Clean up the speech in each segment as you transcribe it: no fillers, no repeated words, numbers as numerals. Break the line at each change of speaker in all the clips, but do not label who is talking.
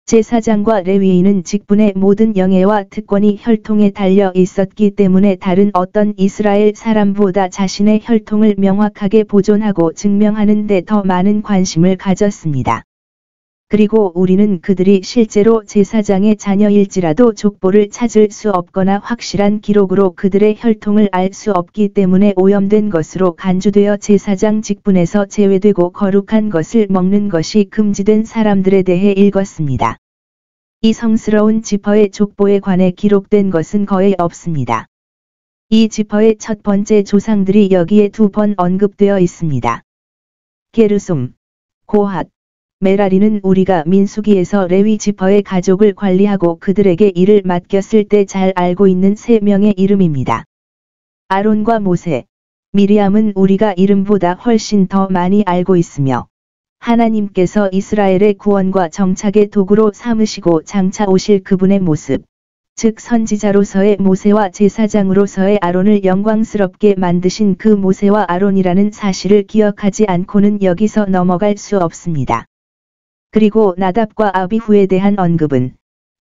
제사장과 레위인은 직분의 모든 영예와 특권이 혈통에 달려 있었기 때문에 다른 어떤 이스라엘 사람보다 자신의 혈통을 명확하게 보존하고 증명하는 데 더 많은 관심을 가졌습니다. 그리고 우리는 그들이 실제로 제사장의 자녀일지라도 족보를 찾을 수 없거나 확실한 기록으로 그들의 혈통을 알 수 없기 때문에 오염된 것으로 간주되어 제사장 직분에서 제외되고 거룩한 것을 먹는 것이 금지된 사람들에 대해 읽었습니다. 이 성스러운 지파의 족보에 관해 기록된 것은 거의 없습니다. 이 지파의 첫 번째 조상들이 여기에 2번 언급되어 있습니다. 게르솜, 고핫, 메라리는 우리가 민수기에서 레위 지파의 가족을 관리하고 그들에게 일을 맡겼을 때 잘 알고 있는 3명의 이름입니다. 아론과 모세, 미리암은 우리가 이름보다 훨씬 더 많이 알고 있으며 하나님께서 이스라엘의 구원과 정착의 도구로 삼으시고 장차 오실 그분의 모습, 즉 선지자로서의 모세와 제사장으로서의 아론을 영광스럽게 만드신 그 모세와 아론이라는 사실을 기억하지 않고는 여기서 넘어갈 수 없습니다. 그리고 나답과 아비후에 대한 언급은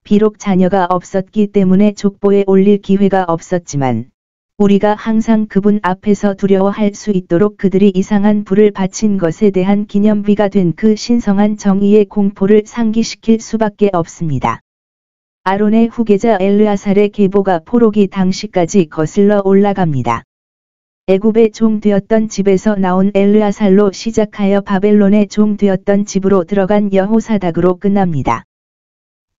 비록 자녀가 없었기 때문에 족보에 올릴 기회가 없었지만 우리가 항상 그분 앞에서 두려워할 수 있도록 그들이 이상한 불을 바친 것에 대한 기념비가 된 그 신성한 정의의 공포를 상기시킬 수밖에 없습니다. 아론의 후계자 엘르아살의 계보가 포로기 당시까지 거슬러 올라갑니다. 애굽의 종 되었던 집에서 나온 엘르아살로 시작하여 바벨론의 종 되었던 집으로 들어간 여호사닥으로 끝납니다.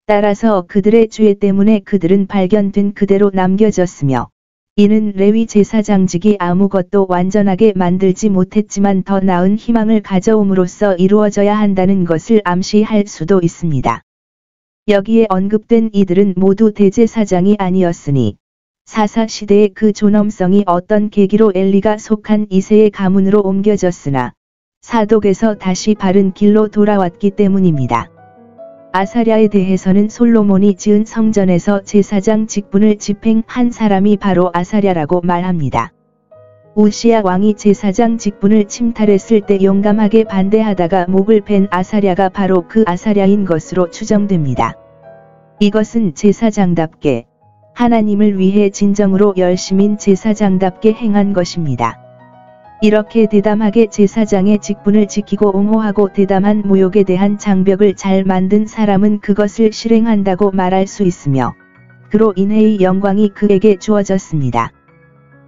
따라서 그들의 죄 때문에 그들은 발견된 그대로 남겨졌으며 이는 레위 제사장직이 아무것도 완전하게 만들지 못했지만 더 나은 희망을 가져옴으로써 이루어져야 한다는 것을 암시할 수도 있습니다. 여기에 언급된 이들은 모두 대제사장이 아니었으니 사사 시대의 그 존엄성이 어떤 계기로 엘리가 속한 이새의 가문으로 옮겨졌으나 사독에서 다시 바른 길로 돌아왔기 때문입니다. 아사랴에 대해서는 솔로몬이 지은 성전에서 제사장 직분을 집행한 사람이 바로 아사랴라고 말합니다. 우시야 왕이 제사장 직분을 침탈했을 때 용감하게 반대하다가 목을 벤 아사랴가 바로 그 아사랴인 것으로 추정됩니다. 이것은 제사장답게 하나님을 위해 진정으로 열심인 제사장답게 행한 것입니다. 이렇게 대담하게 제사장의 직분을 지키고 옹호하고 대담한 모욕에 대한 장벽을 잘 만든 사람은 그것을 실행한다고 말할 수 있으며 그로 인해 영광이 그에게 주어졌습니다.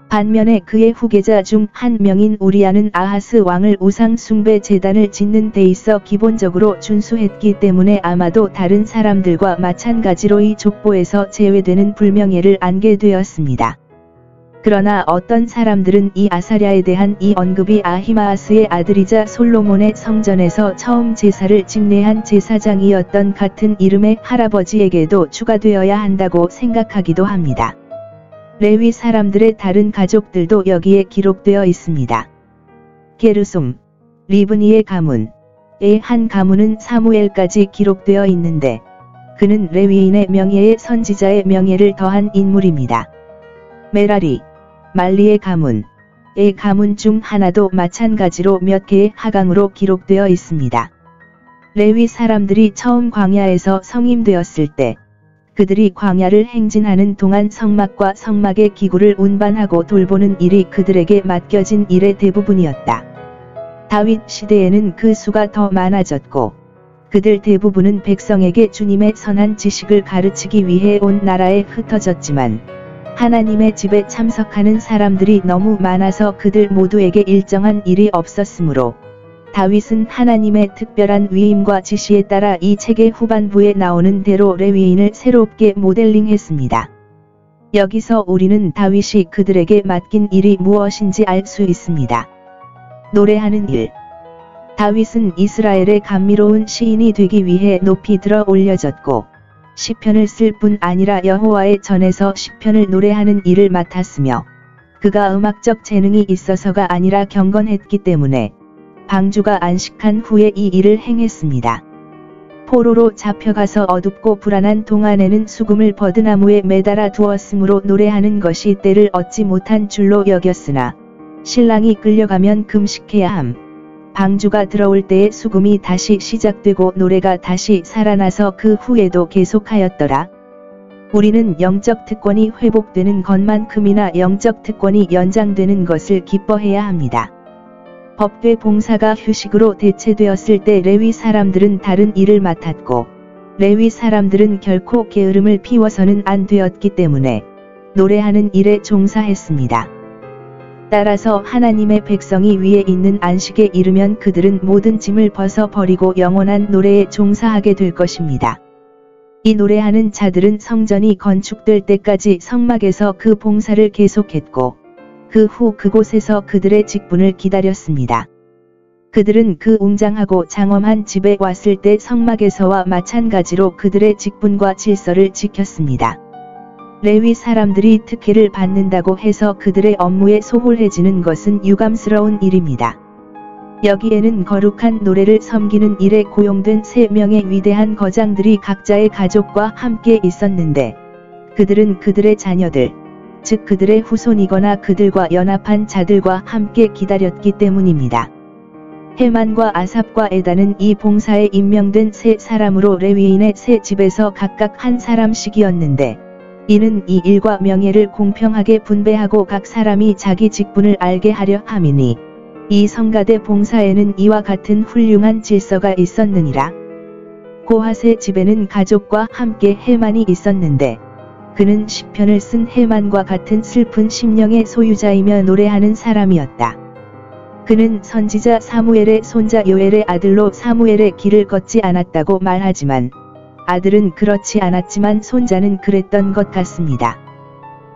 반면에 그의 후계자 중 한 명인 우리아는 아하스 왕을 우상 숭배 제단을 짓는 데 있어 기본적으로 준수했기 때문에 아마도 다른 사람들과 마찬가지로 이 족보에서 제외되는 불명예를 안게 되었습니다. 그러나 어떤 사람들은 이 아사랴에 대한 이 언급이 아히마아스의 아들이자 솔로몬의 성전에서 처음 제사를 집례한 제사장이었던 같은 이름의 할아버지에게도 추가되어야 한다고 생각하기도 합니다. 레위 사람들의 다른 가족들도 여기에 기록되어 있습니다. 게르솜, 리브니의 가문의 한 가문은 사무엘까지 기록되어 있는데 그는 레위인의 명예에 선지자의 명예를 더한 인물입니다. 메라리, 말리의 가문의 가문 중 하나도 마찬가지로 몇 개의 하강으로 기록되어 있습니다. 레위 사람들이 처음 광야에서 성임되었을 때 그들이 광야를 행진하는 동안 성막과 성막의 기구를 운반하고 돌보는 일이 그들에게 맡겨진 일의 대부분이었다. 다윗 시대에는 그 수가 더 많아졌고 그들 대부분은 백성에게 주님의 선한 지식을 가르치기 위해 온 나라에 흩어졌지만 하나님의 집에 참석하는 사람들이 너무 많아서 그들 모두에게 일정한 일이 없었으므로 다윗은 하나님의 특별한 위임과 지시에 따라 이 책의 후반부에 나오는 대로 레위인을 새롭게 모델링했습니다. 여기서 우리는 다윗이 그들에게 맡긴 일이 무엇인지 알 수 있습니다. 노래하는 일. 다윗은 이스라엘의 감미로운 시인이 되기 위해 높이 들어 올려졌고 시편을 쓸 뿐 아니라 여호와의 전에서 시편을 노래하는 일을 맡았으며 그가 음악적 재능이 있어서가 아니라 경건했기 때문에 방주가 안식한 후에 이 일을 행했습니다. 포로로 잡혀가서 어둡고 불안한 동안에는 수금을 버드나무에 매달아 두었으므로 노래하는 것이 때를 얻지 못한 줄로 여겼으나 신랑이 끌려가면 금식해야 함. 방주가 들어올 때에 수금이 다시 시작되고 노래가 다시 살아나서 그 후에도 계속하였더라. 우리는 영적 특권이 회복되는 것만큼이나 영적 특권이 연장되는 것을 기뻐해야 합니다. 법궤 봉사가 휴식으로 대체되었을 때 레위 사람들은 다른 일을 맡았고 레위 사람들은 결코 게으름을 피워서는 안 되었기 때문에 노래하는 일에 종사했습니다. 따라서 하나님의 백성이 위에 있는 안식에 이르면 그들은 모든 짐을 벗어 버리고 영원한 노래에 종사하게 될 것입니다. 이 노래하는 자들은 성전이 건축될 때까지 성막에서 그 봉사를 계속했고 그 후 그곳에서 그들의 직분을 기다렸습니다. 그들은 그 웅장하고 장엄한 집에 왔을 때 성막에서와 마찬가지로 그들의 직분과 질서를 지켰습니다. 레위 사람들이 특혜를 받는다고 해서 그들의 업무에 소홀해지는 것은 유감스러운 일입니다. 여기에는 거룩한 노래를 섬기는 일에 고용된 3명의 위대한 거장들이 각자의 가족과 함께 있었는데 그들은 그들의 자녀들, 즉 그들의 후손이거나 그들과 연합한 자들과 함께 기다렸기 때문입니다. 헤만과 아삽과 에단은 이 봉사에 임명된 3사람으로 레위인의 3집에서 각각 한 사람씩이었는데 이는 이 일과 명예를 공평하게 분배하고 각 사람이 자기 직분을 알게 하려 함이니 이 성가대 봉사에는 이와 같은 훌륭한 질서가 있었느니라. 고핫의 집에는 가족과 함께 헤만이 있었는데 그는 시편을 쓴 헤만과 같은 슬픈 심령의 소유자이며 노래하는 사람이었다. 그는 선지자 사무엘의 손자 요엘의 아들로 사무엘의 길을 걷지 않았다고 말하지만 아들은 그렇지 않았지만 손자는 그랬던 것 같습니다.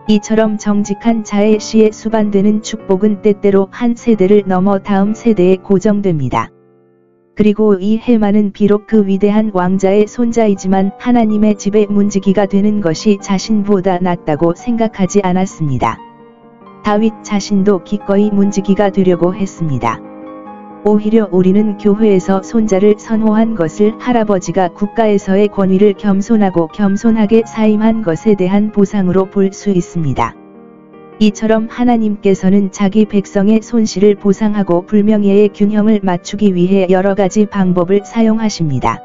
이처럼 정직한 자의 시에 수반되는 축복은 때때로 한 세대를 넘어 다음 세대에 고정됩니다. 그리고 이 헤만은 비록 그 위대한 왕자의 손자이지만 하나님의 집의 문지기가 되는 것이 자신보다 낫다고 생각하지 않았습니다. 다윗 자신도 기꺼이 문지기가 되려고 했습니다. 오히려 우리는 교회에서 손자를 선호한 것을 할아버지가 국가에서의 권위를 겸손하게 사임한 것에 대한 보상으로 볼 수 있습니다. 이처럼 하나님께서는 자기 백성의 손실을 보상하고 불명예의 균형을 맞추기 위해 여러 가지 방법을 사용하십니다.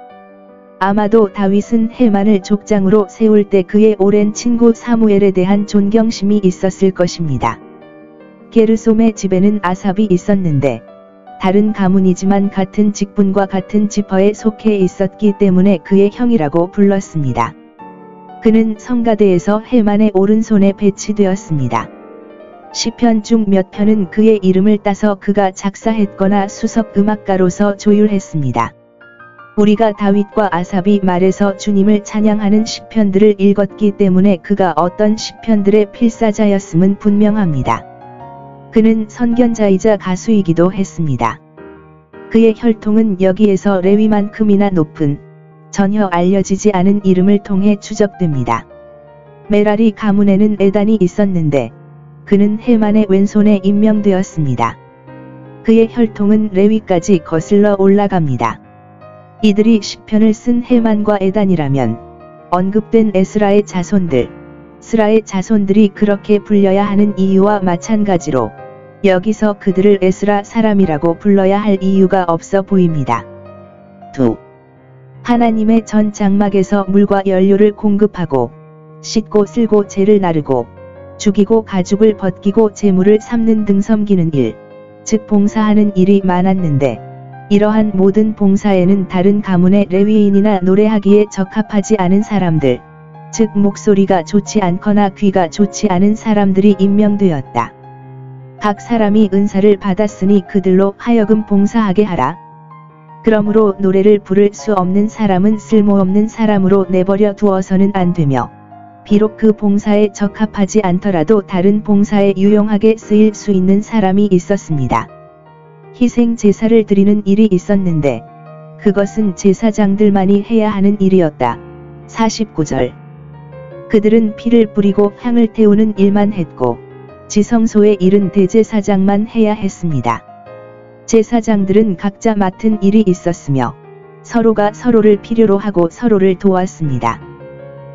아마도 다윗은 헤만을 족장으로 세울 때 그의 오랜 친구 사무엘에 대한 존경심이 있었을 것입니다. 게르솜의 집에는 아삽이 있었는데 다른 가문이지만 같은 직분과 같은 지파에 속해 있었기 때문에 그의 형이라고 불렀습니다. 그는 성가대에서 헤만의 오른손에 배치되었습니다. 시편 중 몇 편은 그의 이름을 따서 그가 작사했거나 수석 음악가로서 조율했습니다. 우리가 다윗과 아삽이 말에서 주님을 찬양하는 시편들을 읽었기 때문에 그가 어떤 시편들의 필사자였음은 분명합니다. 그는 선견자이자 가수이기도 했습니다. 그의 혈통은 여기에서 레위만큼이나 높은, 전혀 알려지지 않은 이름을 통해 추적됩니다. 메라리 가문에는 에단이 있었는데 그는 헤만의 왼손에 임명되었습니다. 그의 혈통은 레위까지 거슬러 올라갑니다. 이들이 시편을 쓴 헤만과 에단이라면 언급된 에스라의 자손들, 스라의 자손들이 그렇게 불려야 하는 이유와 마찬가지로 여기서 그들을 에스라 사람이라고 불러야 할 이유가 없어 보입니다. 2. 하나님의 전 장막에서 물과 연료를 공급하고 씻고 쓸고 재를 나르고 죽이고 가죽을 벗기고 재물을 삶는 등 섬기는 일, 즉 봉사하는 일이 많았는데 이러한 모든 봉사에는 다른 가문의 레위인이나 노래하기에 적합하지 않은 사람들, 즉 목소리가 좋지 않거나 귀가 좋지 않은 사람들이 임명되었다. 각 사람이 은사를 받았으니 그들로 하여금 봉사하게 하라. 그러므로 노래를 부를 수 없는 사람은 쓸모없는 사람으로 내버려 두어서는 안 되며 비록 그 봉사에 적합하지 않더라도 다른 봉사에 유용하게 쓰일 수 있는 사람이 있었습니다. 희생 제사를 드리는 일이 있었는데 그것은 제사장들만이 해야 하는 일이었다. 49절. 그들은 피를 뿌리고 향을 태우는 일만 했고 지성소의 일은 대제사장만 해야 했습니다. 제사장들은 각자 맡은 일이 있었으며 서로가 서로를 필요로 하고 서로를 도왔습니다.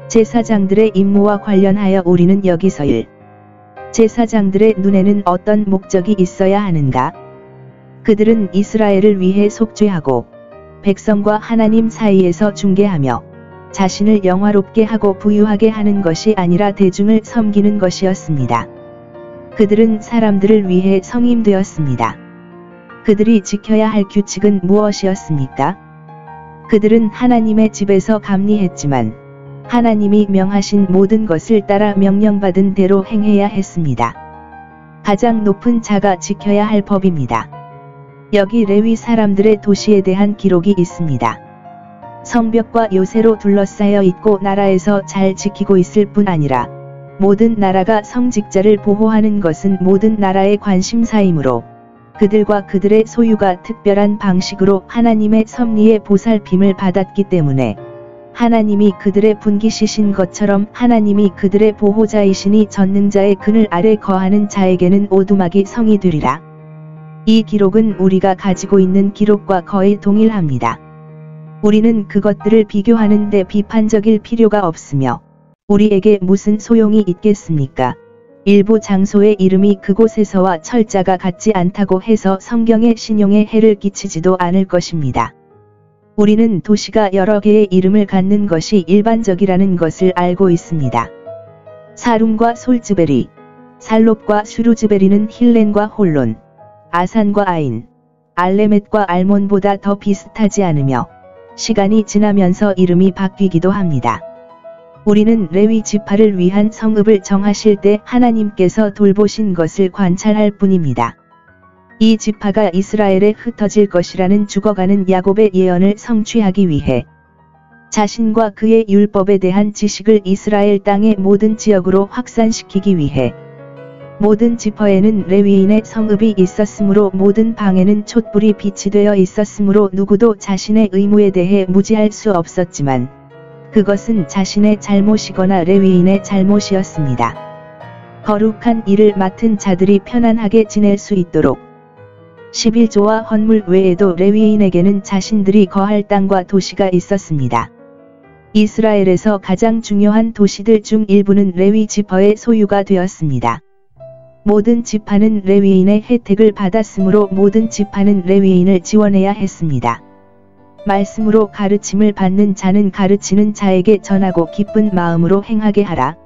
제사장들의 임무와 관련하여 우리는 여기서 1. 제사장들의 눈에는 어떤 목적이 있어야 하는가? 그들은 이스라엘을 위해 속죄하고 백성과 하나님 사이에서 중개하며 자신을 영화롭게 하고 부유하게 하는 것이 아니라 대중을 섬기는 것이었습니다. 그들은 사람들을 위해 성임되었습니다. 그들이 지켜야 할 규칙은 무엇이었습니까? 그들은 하나님의 집에서 감리했지만 하나님이 명하신 모든 것을 따라 명령받은 대로 행해야 했습니다. 가장 높은 자가 지켜야 할 법입니다. 여기 레위 사람들의 도시에 대한 기록이 있습니다. 성벽과 요새로 둘러싸여 있고 나라에서 잘 지키고 있을 뿐 아니라 모든 나라가 성직자를 보호하는 것은 모든 나라의 관심사이므로 그들과 그들의 소유가 특별한 방식으로 하나님의 섭리의 보살핌을 받았기 때문에 하나님이 그들의 분기시신 것처럼 하나님이 그들의 보호자이시니 전능자의 그늘 아래 거하는 자에게는 오두막이 성이 되리라. 이 기록은 우리가 가지고 있는 기록과 거의 동일합니다. 우리는 그것들을 비교하는 데 비판적일 필요가 없으며 우리에게 무슨 소용이 있겠습니까? 일부 장소의 이름이 그곳에서와 철자가 같지 않다고 해서 성경의 신용에 해를 끼치지도 않을 것입니다. 우리는 도시가 여러 개의 이름을 갖는 것이 일반적이라는 것을 알고 있습니다. 사룸과 솔즈베리, 살롭과 슈루즈베리는 힐렌과 홀론, 아산과 아인, 알레멧과 알몬보다 더 비슷하지 않으며 시간이 지나면서 이름이 바뀌기도 합니다. 우리는 레위 지파를 위한 성읍을 정하실 때 하나님께서 돌보신 것을 관찰할 뿐입니다. 이 지파가 이스라엘에 흩어질 것이라는 죽어가는 야곱의 예언을 성취하기 위해 자신과 그의 율법에 대한 지식을 이스라엘 땅의 모든 지역으로 확산시키기 위해 모든 지파에는 레위인의 성읍이 있었으므로 모든 방에는 촛불이 비치되어 있었으므로 누구도 자신의 의무에 대해 무지할 수 없었지만 그것은 자신의 잘못이거나 레위인의 잘못이었습니다. 거룩한 일을 맡은 자들이 편안하게 지낼 수 있도록 11조와 헌물 외에도 레위인에게는 자신들이 거할 땅과 도시가 있었습니다. 이스라엘에서 가장 중요한 도시들 중 일부는 레위 지파의 소유가 되었습니다. 모든 지파는 레위인의 혜택을 받았으므로 모든 지파는 레위인을 지원해야 했습니다. 말씀으로 가르침을 받는 자는 가르치는 자에게 전하고 기쁜 마음으로 행하게 하라.